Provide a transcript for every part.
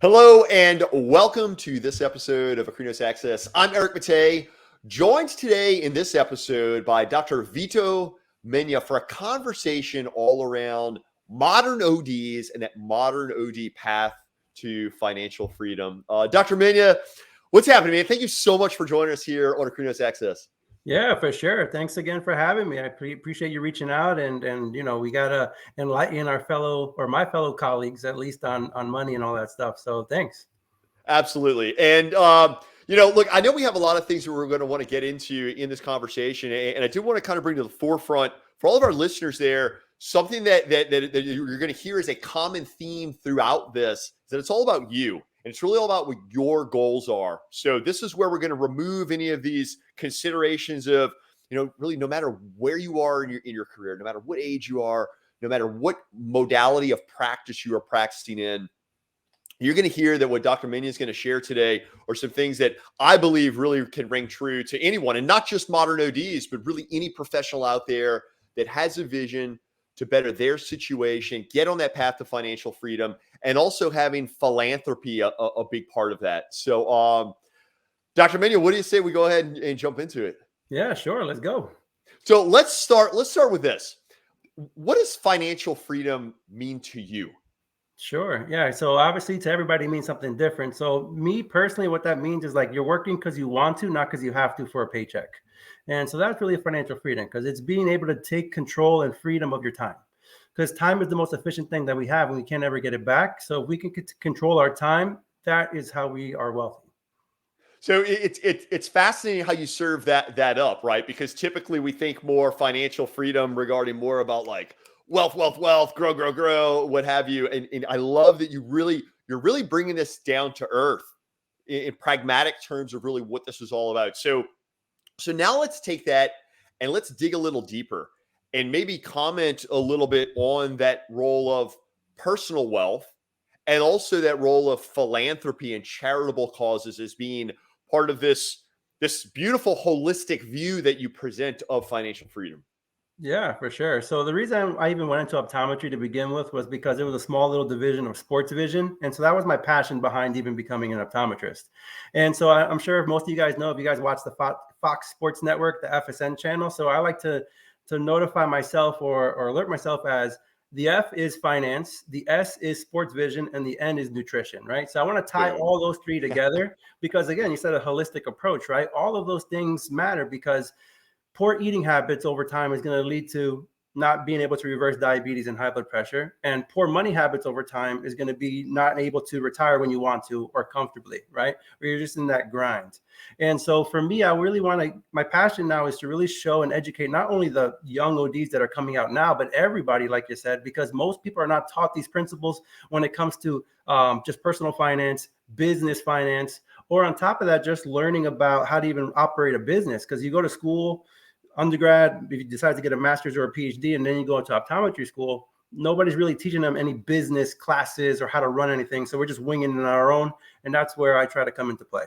Hello and welcome to this episode of Akrinos Access. I'm Eric Matei, joined today in this episode by Dr. Vitto Mena for a conversation all around modern ODs and that modern OD path to financial freedom. Dr. Mena, what's happening, man? Thank you so much for joining us here on Akrinos Access. Yeah, for sure. Thanks again for having me. I appreciate you reaching out, and we gotta enlighten my fellow colleagues at least on money and all that stuff. So thanks. Absolutely. And look, I know we have a lot of things that we're going to want to get into in this conversation, and I do want to kind of bring to the forefront for all of our listeners there something that you're going to hear as a common theme throughout this, is that it's all about you. And it's really all about what your goals are. So this is where we're going to remove any of these considerations of, really no matter where you are in your career, no matter what age you are, no matter what modality of practice you are practicing in, you're going to hear that what Dr. Mena is going to share today are some things that I believe really can ring true to anyone, and not just modern ODs, but really any professional out there that has a vision to better their situation, get on that path to financial freedom, and also having philanthropy a big part of that. So, Dr. Mena, what do you say we go ahead and jump into it? Yeah, sure. Let's go. So let's start with this. What does financial freedom mean to you? Sure. Yeah. So obviously to everybody it means something different. So me personally, what that means is like you're working because you want to, not because you have to for a paycheck. And so that's really financial freedom, because it's being able to take control and freedom of your time. Because time is the most efficient thing that we have and we can't ever get it back. So if we can control our time, that is how we are wealthy. So it's fascinating how you serve that up, right? Because typically we think more financial freedom regarding more about like wealth, grow, what have you. And I love that you're really bringing this down to earth in pragmatic terms of really what this is all about. So now let's take that and let's dig a little deeper and maybe comment a little bit on that role of personal wealth and also that role of philanthropy and charitable causes as being part of this beautiful holistic view that you present of financial freedom. Yeah, for sure. So the reason I even went into optometry to begin with was because it was a small little division of sports vision. And so that was my passion behind even becoming an optometrist. And so I'm sure most of you guys know, if you guys watch the Fox Sports Network, the FSN channel. So I like to notify myself or alert myself as the F is finance, the S is sports vision, and the N is nutrition, right? So I want to tie all those three together because, again, you said a holistic approach, right? All of those things matter because poor eating habits over time is going to lead to not being able to reverse diabetes and high blood pressure. And poor money habits over time is going to be not able to retire when you want to or comfortably, right? Or you're just in that grind. And so for me, I really my passion now is to really show and educate not only the young ODs that are coming out now, but everybody, like you said, because most people are not taught these principles when it comes to just personal finance, business finance, or on top of that, just learning about how to even operate a business. Because you go to school, undergrad, if you decide to get a master's or a PhD, and then you go into optometry school, nobody's really teaching them any business classes or how to run anything. So we're just winging it on our own. And that's where I try to come into play.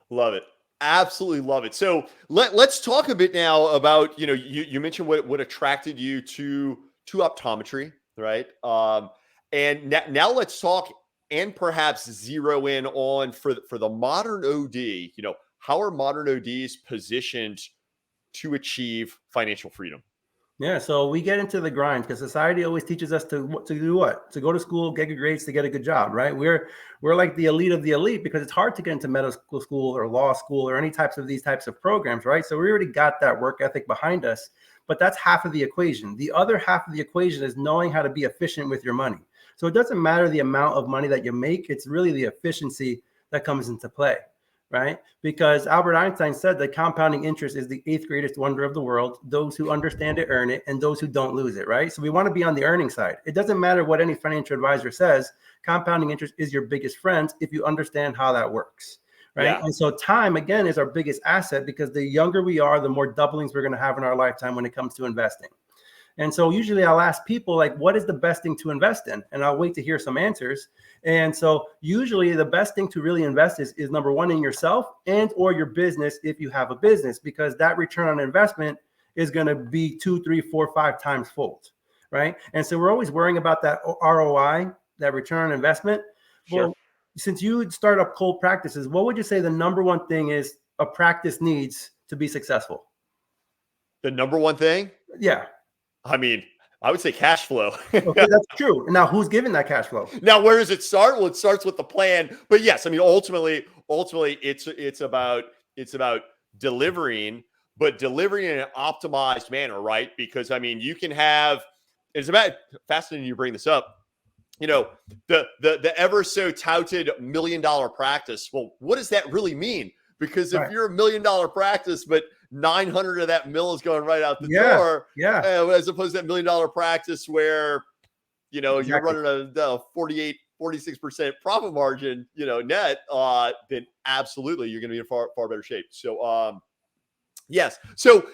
Love it. Absolutely love it. So let's talk a bit now about, you mentioned what attracted you to optometry, right? And now let's talk and perhaps zero in on for the modern OD, how are modern ODs positioned to achieve financial freedom? Yeah, so we get into the grind because society always teaches us to do what? To go to school, get good grades, to get a good job, right? We're like the elite of the elite because it's hard to get into medical school or law school or any types of these types of programs, right? So we already got that work ethic behind us, but that's half of the equation. The other half of the equation is knowing how to be efficient with your money. So it doesn't matter the amount of money that you make, it's really the efficiency that comes into play. Right? Because Albert Einstein said that compounding interest is the 8th greatest wonder of the world. Those who understand it earn it, and those who don't lose it, right? So we want to be on the earning side. It doesn't matter what any financial advisor says. Compounding interest is your biggest friend if you understand how that works, right? Yeah. And so time, again, is our biggest asset because the younger we are, the more doublings we're going to have in our lifetime when it comes to investing. And so usually I'll ask people like, what is the best thing to invest in? And I'll wait to hear some answers. And so usually the best thing to really invest is number one, in yourself and or your business if you have a business, because that return on investment is going to be 2, 3, 4, 5 times fold, right? And so we're always worrying about that ROI, that return on investment. Sure. Well, since you start up cold practices, what would you say the number one thing is a practice needs to be successful? The number one thing? Yeah. I mean, I would say cash flow. Okay, that's true. Now, who's giving that cash flow? Now, where does it start? Well, it starts with the plan. But yes, I mean, ultimately, it's about delivering, but delivering in an optimized manner, right? Because I mean, you can have. It's about fascinating you bring this up. You know, the ever so touted $1 million practice. Well, what does that really mean? Because if you're $1 million practice, but 900 of that mill is going right out the door, as opposed to that $1 million practice where, you know, you're running a 46% profit margin, you know, net, then absolutely you're going to be in far better shape. So, yes. So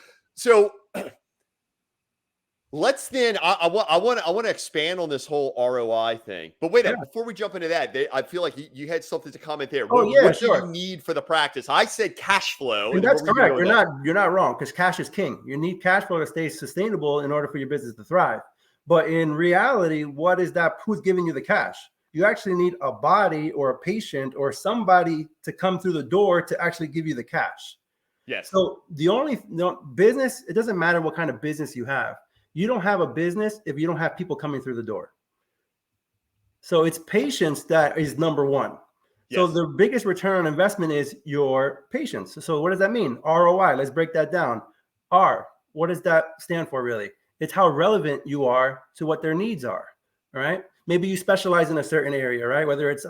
let's then. I want to expand on this whole ROI thing. But wait a minute, before we jump into that, I feel like you had something to comment there. What do you need for the practice? I said cash flow, and that's correct. You're not wrong, because cash is king. You need cash flow to stay sustainable in order for your business to thrive. But in reality, what is that? Who's giving you the cash? You actually need a body or a patient or somebody to come through the door to actually give you the cash. Yes. So business, it doesn't matter what kind of business you have. You don't have a business if you don't have people coming through the door. So it's patience that is number one. Yes. So the biggest return on investment is your patience. So what does that mean? ROI, let's break that down. R, what does that stand for really? It's how relevant you are to what their needs are, all right? Maybe you specialize in a certain area, right? Whether it's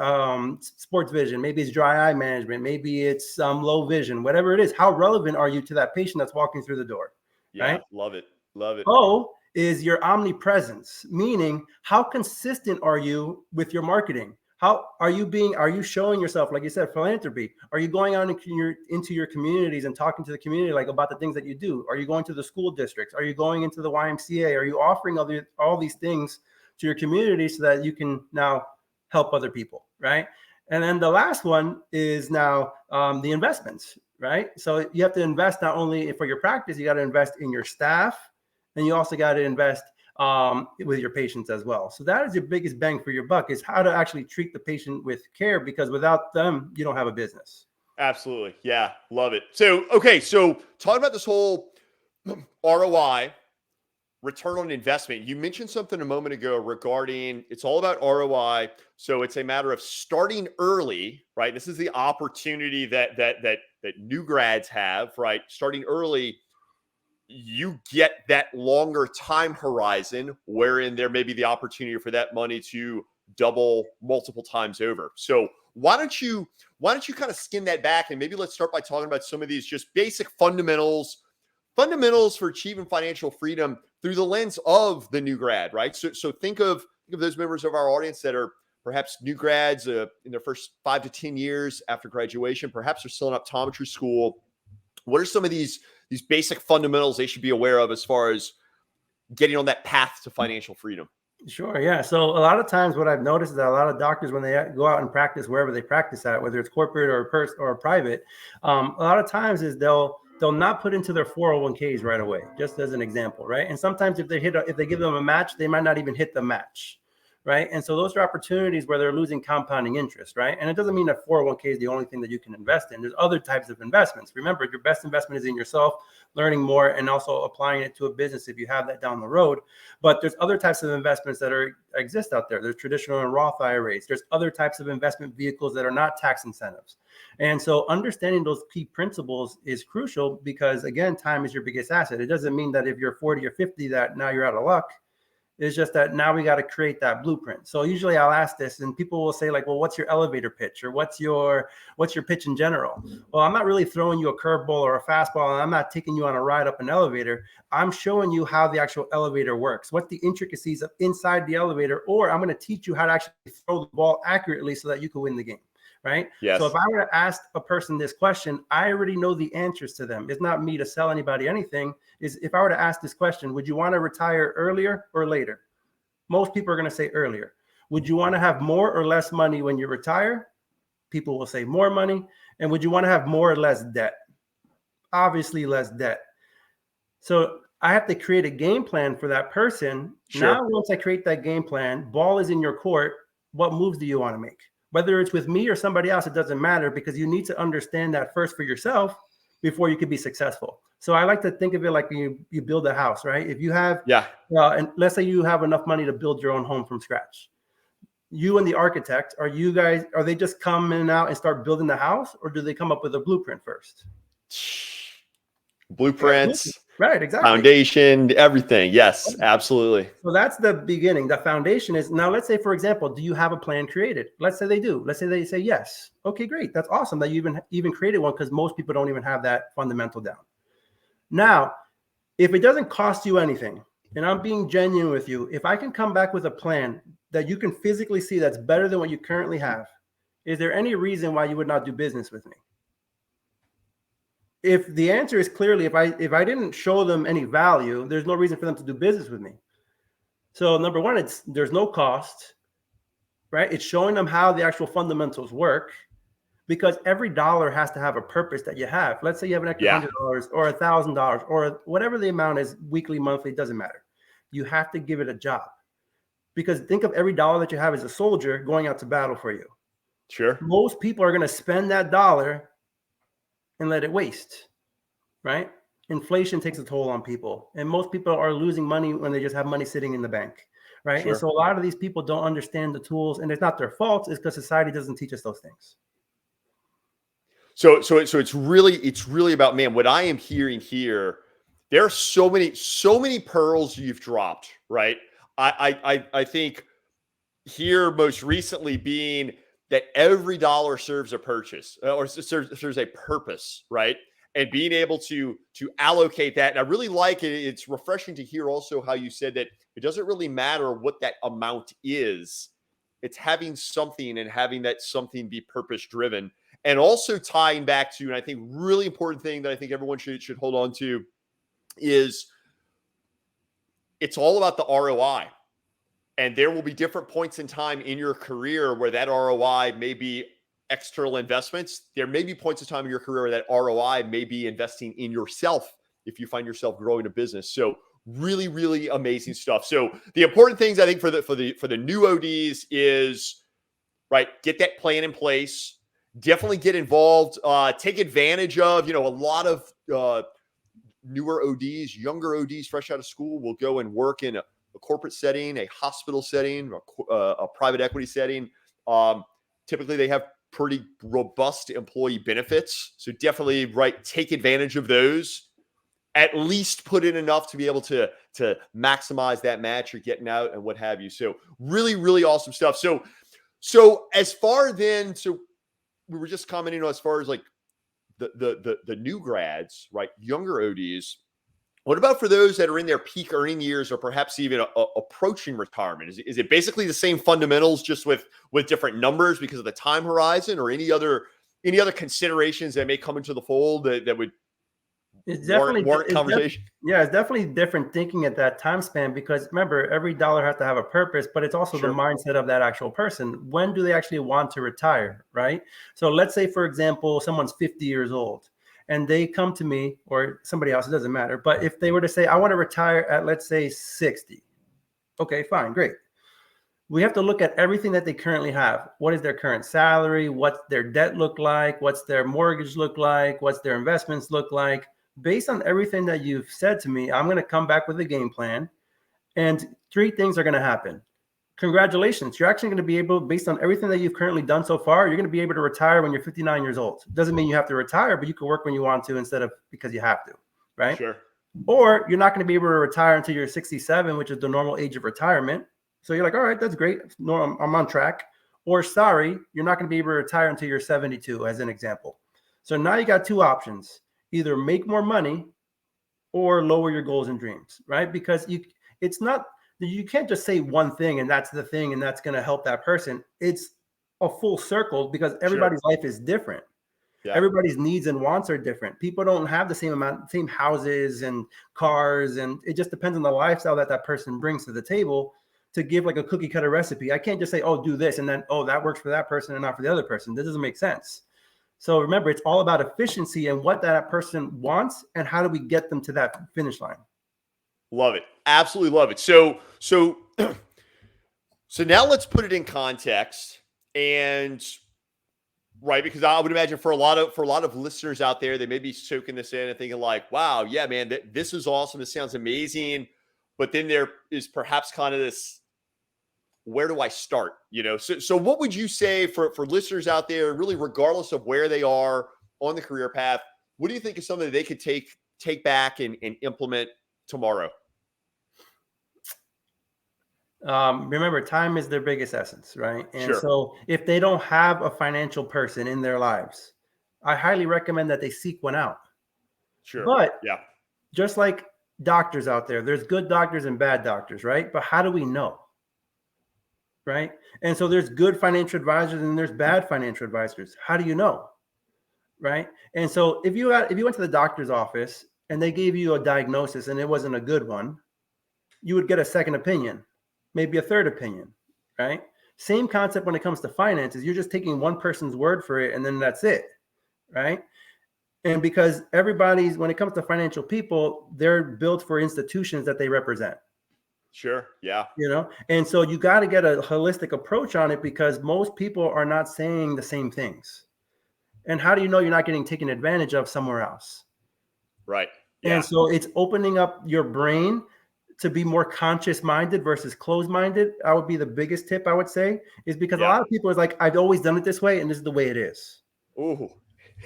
sports vision, maybe it's dry eye management, maybe it's low vision, whatever it is. How relevant are you to that patient that's walking through the door? Yeah, right? Love it. Love it. O is your omnipresence, meaning how consistent are you with your marketing? How are you showing yourself, like you said, philanthropy? Are you going out into your communities and talking to the community like about the things that you do? Are you going to the school districts? Are you going into the YMCA? Are you offering all these things to your community so that you can now help other people, right? And then the last one is now the investments, right? So you have to invest not only for your practice, you got to invest in your staff, and you also got to invest with your patients as well. So that is your biggest bang for your buck, is how to actually treat the patient with care, because without them, you don't have a business. Absolutely. Yeah. Love it. So, okay. So talking about this whole ROI, return on investment, you mentioned something a moment ago regarding it's all about ROI. So it's a matter of starting early, right? This is the opportunity that new grads have, right? Starting early, you get that longer time horizon wherein there may be the opportunity for that money to double multiple times over. So why don't you kind of skin that back, and maybe let's start by talking about some of these just basic fundamentals for achieving financial freedom through the lens of the new grad, right? So think of those members of our audience that are perhaps new grads in their first 5 to 10 years after graduation. Perhaps they're still in optometry school. What are some of these basic fundamentals they should be aware of as far as getting on that path to financial freedom? Sure. Yeah. So a lot of times what I've noticed is that a lot of doctors, when they go out and practice wherever they practice at, whether it's corporate or private, a lot of times is they'll not put into their 401ks right away, just as an example, right? And sometimes if they give them a match, they might not even hit the match, right? And so those are opportunities where they're losing compounding interest, right? And it doesn't mean that 401k is the only thing that you can invest in. There's other types of investments. Remember, your best investment is in yourself, learning more, and also applying it to a business if you have that down the road. But there's other types of investments that exist out there. There's traditional and Roth IRAs. There's other types of investment vehicles that are not tax incentives. And so understanding those key principles is crucial, because again, time is your biggest asset. It doesn't mean that if you're 40 or 50 that now you're out of luck. It's just that now we got to create that blueprint. So usually I'll ask this, and people will say like, well, what's your elevator pitch, or what's your pitch in general? Well, I'm not really throwing you a curveball or a fastball, and I'm not taking you on a ride up an elevator. I'm showing you how the actual elevator works, what the intricacies of inside the elevator, or I'm going to teach you how to actually throw the ball accurately so that you can win the game, right? Yes. So if I were to ask a person this question, I already know the answers to them. It's not me to sell anybody anything. Is if I were to ask this question, would you want to retire earlier or later? Most people are going to say earlier. Would you want to have more or less money when you retire? People will say more money. And would you want to have more or less debt? Obviously less debt. So I have to create a game plan for that person. Sure. Now, once I create that game plan, ball is in your court. What moves do you want to make? Whether it's with me or somebody else, it doesn't matter, because you need to understand that first for yourself before you can be successful. So I like to think of it like you build a house, right? If you have, and let's say you have enough money to build your own home from scratch. You and the architect, are they just coming out and start building the house, or do they come up with a blueprint first? Blueprints, right? Exactly. Foundation, everything. Yes, absolutely. So that's the beginning. The foundation is, now let's say, for example, do you have a plan created? Let's say they do. Let's say they say yes. Okay, great. That's awesome that you even created one, because most people don't even have that fundamental down. Now, if it doesn't cost you anything, and I'm being genuine with you, if I can come back with a plan that you can physically see that's better than what you currently have, is there any reason why you would not do business with me? If the answer is clearly, if I didn't show them any value, there's no reason for them to do business with me. So number one, there's no cost, right? It's showing them how the actual fundamentals work, because every dollar has to have a purpose that you have. Let's say you have an extra $100 or $1,000 or whatever the amount is, weekly, monthly, it doesn't matter. You have to give it a job, because think of every dollar that you have as a soldier going out to battle for you. Sure. Most people are going to spend that dollar and let it waste, right? Inflation takes a toll on people, and most people are losing money when they just have money sitting in the bank, right? Sure. And so a lot of these people don't understand the tools, and it's not their fault. It's because society doesn't teach us those things. So it's really about, man, what I am hearing here. There are so many pearls you've dropped, right? I think here most recently being that every dollar serves a purchase, or serves a purpose, right? And being able to allocate that. And I really like it. It's refreshing to hear also how you said that it doesn't really matter what that amount is. It's having something, and having that something be purpose driven, and also tying back to, and I think really important thing that I think everyone should hold on to, is it's all about the ROI. And there will be different points in time in your career where that ROI may be external investments. There may be points in time in your career where that ROI may be investing in yourself if you find yourself growing a business. So really, really amazing stuff. So the important things I think for the new ODs is, right, get that plan in place. Definitely get involved. Take advantage of, a lot of newer ODs, younger ODs, fresh out of school, will go and work in a corporate setting, a hospital setting, a private equity setting. Typically, they have pretty robust employee benefits. So definitely, right, take advantage of those. At least put in enough to be able to maximize that match you're getting out and what have you. So really, really awesome stuff. So as far then, so we were just commenting on as far as like the new grads, right, younger ODs. What about for those that are in their peak earning years, or perhaps even approaching retirement? Is it basically the same fundamentals, just with different numbers because of the time horizon, or any other considerations that may come into the fold that would warrant conversation? It's definitely different thinking at that time span, because remember, every dollar has to have a purpose, but it's also the mindset of that actual person. When do they actually want to retire, right? So let's say, for example, someone's 50 years old and they come to me, or somebody else, it doesn't matter. But if they were to say, I want to retire at, let's say, 60. Okay, fine, great. We have to look at everything that they currently have. What is their current salary? What's their debt look like? What's their mortgage look like? What's their investments look like? Based on everything that you've said to me, I'm going to come back with a game plan, and 3 things are going to happen. Congratulations. You're actually going to be able, based on everything that you've currently done so far, you're going to be able to retire when you're 59 years old. Doesn't mean you have to retire, but you can work when you want to instead of because you have to, right? Sure. Or you're not going to be able to retire until you're 67, which is the normal age of retirement. So you're like, all right, that's great. No, I'm on track. Or sorry, you're not going to be able to retire until you're 72, as an example. So now you got 2 options. Either make more money or lower your goals and dreams, right? Because you can't just say one thing and that's the thing and that's going to help that person. It's a full circle because Sure. everybody's life is different. Yeah. Everybody's needs and wants are different. People don't have the same houses and cars, and it just depends on the lifestyle that that person brings to the table to give like a cookie cutter recipe. I can't just say, oh, do this, and then, oh, that works for that person and not for the other person. That doesn't make sense. So remember, it's all about efficiency and what that person wants and how do we get them to that finish line. Love it. Absolutely love it. So so now let's put it in context. And right, because I would imagine for a lot of listeners out there, they may be soaking this in and thinking like, wow, yeah, man, this is awesome. This sounds amazing. But then there is perhaps kind of this, where do I start? So what would you say for listeners out there, really regardless of where they are on the career path, what do you think is something that they could take back and implement tomorrow? Remember, time is their biggest essence, right? And Sure. so if they don't have a financial person in their lives, I highly recommend that they seek one out. Sure. But Yeah. just like doctors out there, there's good doctors and bad doctors, right? But how do we know? Right? And so there's good financial advisors and there's bad financial advisors. How do you know? Right? And so if you went to the doctor's office and they gave you a diagnosis and it wasn't a good one, you would get a second opinion, maybe a third opinion, right? Same concept when it comes to finances. You're just taking one person's word for it and then that's it, right? And because when it comes to financial people, they're built for institutions that they represent. Sure. Yeah. And so you got to get a holistic approach on it because most people are not saying the same things. And how do you know you're not getting taken advantage of somewhere else? Right. Yeah. And so it's opening up your brain to be more conscious minded versus closed minded. That would be the biggest tip I would say, is because a lot of people is like, I've always done it this way and this is the way it is. Ooh.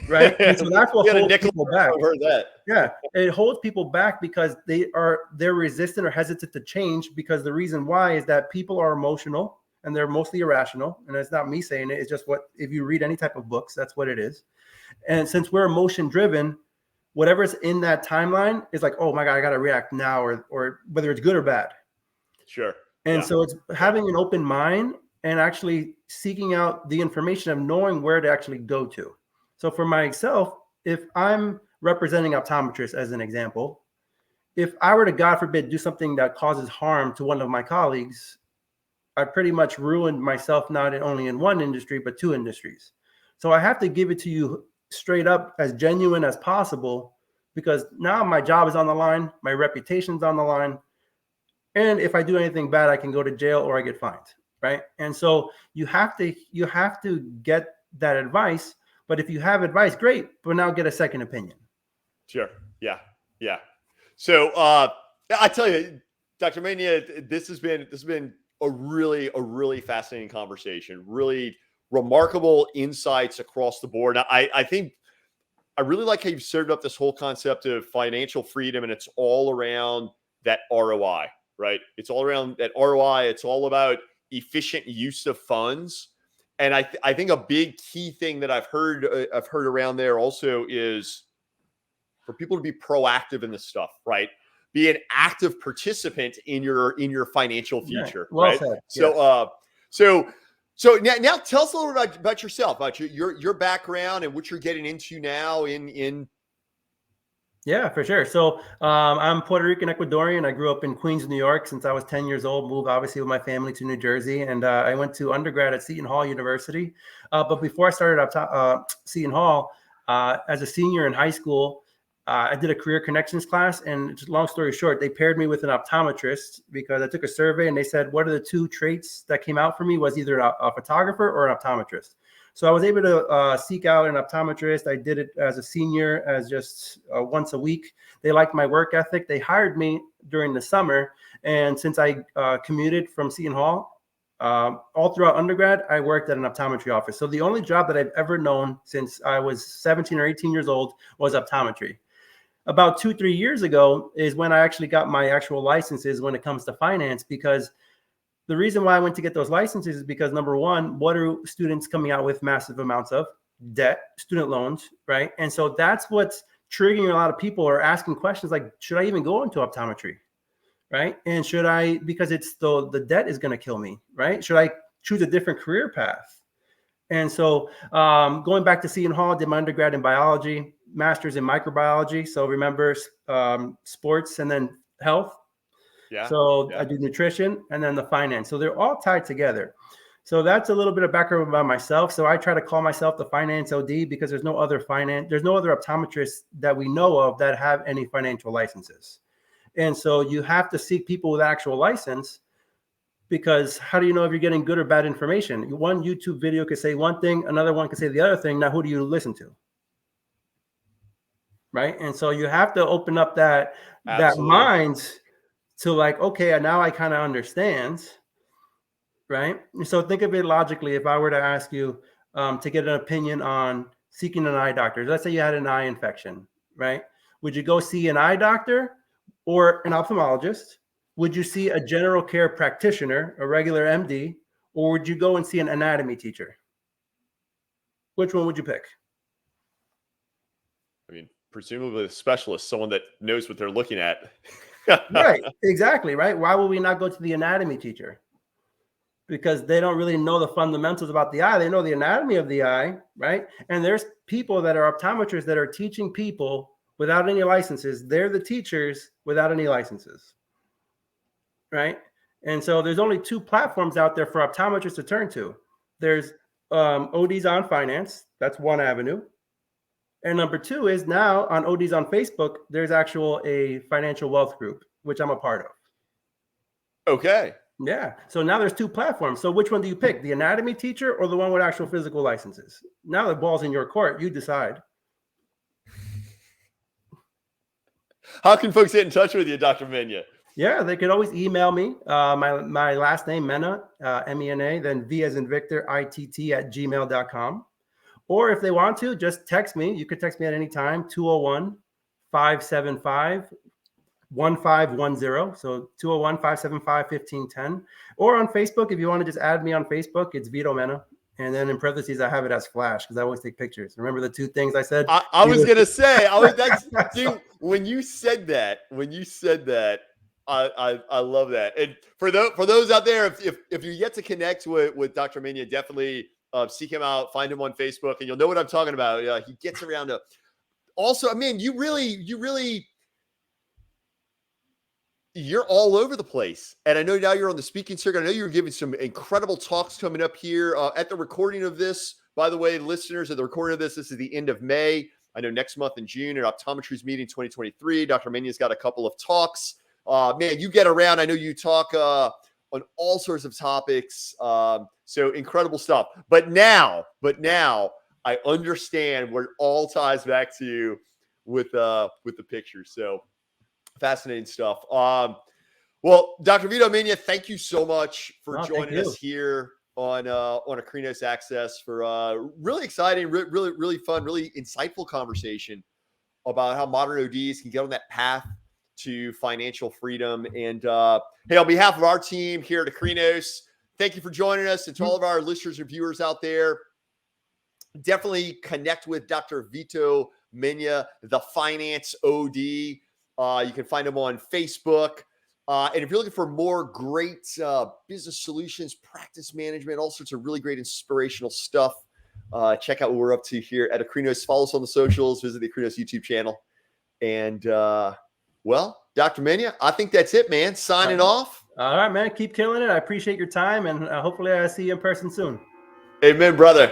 Right. And so that's what holds people back. I've heard that. Yeah. It holds people back because they're resistant or hesitant to change, because the reason why is that people are emotional and they're mostly irrational. And it's not me saying it. It's just if you read any type of books, that's what it is. And since we're emotion driven, whatever's in that timeline is like, oh my God, I got to react now, or whether it's good or bad. Sure. And so it's having an open mind and actually seeking out the information of knowing where to actually go to. So for myself, if I'm representing optometrists as an example, if I were to, God forbid, do something that causes harm to one of my colleagues, I pretty much ruined myself, not only in one industry, but two industries. So I have to give it to you straight up, as genuine as possible, because now my job is on the line, my reputation's on the line. And if I do anything bad, I can go to jail or I get fined, right? And so you have to get that advice. But if you have advice, great, but now get a second opinion. Sure. Yeah. Yeah. So I tell you, Dr. Mena, this has been a really fascinating conversation. Really remarkable insights across the board. I think I really like how you've served up this whole concept of financial freedom, and it's all around that ROI, right? It's all around that ROI. It's all about efficient use of funds. And I think a big key thing that I've heard around there also is for people to be proactive in this stuff, right? Be an active participant in your financial future, well right? said. So now tell us a little bit about yourself, about your background and what you're getting into now in. Yeah, for sure. So I'm Puerto Rican Ecuadorian. I grew up in Queens, New York since I was 10 years old, moved obviously with my family to New Jersey. And I went to undergrad at Seton Hall University. But before I started Seton Hall, as a senior in high school, I did a career connections class. And just long story short, they paired me with an optometrist because I took a survey and they said, what are the two traits that came out for me was either a photographer or an optometrist. So I was able to seek out an optometrist. I did it as a senior, as just once a week. They liked my work ethic. They hired me during the summer. And since I commuted from Seton Hall, all throughout undergrad, I worked at an optometry office. So the only job that I've ever known since I was 17 or 18 years old was optometry. About 2-3 years ago is when I actually got my actual licenses when it comes to finance, because the reason why I went to get those licenses is because, number one, what are students coming out with? Massive amounts of debt, student loans, right? And so that's what's triggering a lot of people are asking questions like, should I even go into optometry, right? And should I, because it's the debt is going to kill me, right? Should I choose a different career path? And so going back to Seton Hall, did my undergrad in biology, master's in microbiology. So remember sports and then health. Yeah. So Yeah. I do nutrition and then the finance. So they're all tied together. So that's a little bit of background about myself. So I try to call myself the finance OD because there's no other optometrists that we know of that have any financial licenses. And so you have to seek people with actual license, because how do you know if you're getting good or bad information? One YouTube video could say one thing, another one could say the other thing. Now, who do you listen to? Right. And so you have to open up that Absolutely. mind to like, okay, now I kind of understand. Right. So think of it logically. If I were to ask you to get an opinion on seeking an eye doctor, let's say you had an eye infection, right? Would you go see an eye doctor or an ophthalmologist? Would you see a general care practitioner, a regular MD, or would you go and see an anatomy teacher? Which one would you pick? I mean, presumably a specialist, someone that knows what they're looking at. Right. Exactly. Right. Why would we not go to the anatomy teacher? Because they don't really know the fundamentals about the eye. They know the anatomy of the eye, right? And there's people that are optometrists that are teaching people without any licenses. They're the teachers without any licenses, right? And so there's only two platforms out there for optometrists to turn to. There's ODs on Finance. That's one avenue. And number two is now on ODs on Facebook, there's a financial wealth group, which I'm a part of. Okay. Yeah. So now there's two platforms. So which one do you pick? The anatomy teacher or the one with actual physical licenses? Now the ball's in your court. You decide. How can folks get in touch with you, Dr. Mena? Yeah, they could always email me. My last name, Mena, MENA, then V as in Victor, ITT at gmail.com. Or if they want to, just text me. You could text me at any time, 201-575-1510. So 201-575-1510. Or on Facebook, if you want to just add me on Facebook, it's Vitto Mena. And then in parentheses, I have it as Flash because I always take pictures. Remember the two things I said? I was gonna say, dude, when you said that, I love that. And for those out there, if you're yet to connect with Dr. Mena, definitely seek him out, find him on Facebook, and you'll know what I'm talking about. He gets around to. Also, I mean, you're all over the place. And I know now you're on the speaking circuit. I know you're giving some incredible talks coming up here at the recording of this. By the way, listeners, at the recording of this is the end of May. I know next month in June at Optometry's meeting 2023, Dr. Mena's got a couple of talks. Man, you get around. I know you talk on all sorts of topics. So incredible stuff. But now I understand where it all ties back to with the pictures. So fascinating stuff. Well, Dr. Vitto Mena, thank you so much for joining us here on Akrinos Access for really exciting, really fun, really insightful conversation about how modern ODs can get on that path to financial freedom. And hey, on behalf of our team here at Akrinos, thank you for joining us. And to all of our listeners and viewers out there, definitely connect with Dr. Vitto Mena, the Finance OD. You can find him on Facebook. And if you're looking for more great business solutions, practice management, all sorts of really great inspirational stuff, check out what we're up to here at Akrinos. Follow us on the socials, visit the Akrinos YouTube channel. And, well, Dr. Mena, I think that's it, man. Signing off. All right, man. Keep killing it. I appreciate your time. And hopefully I see you in person soon. Amen, brother.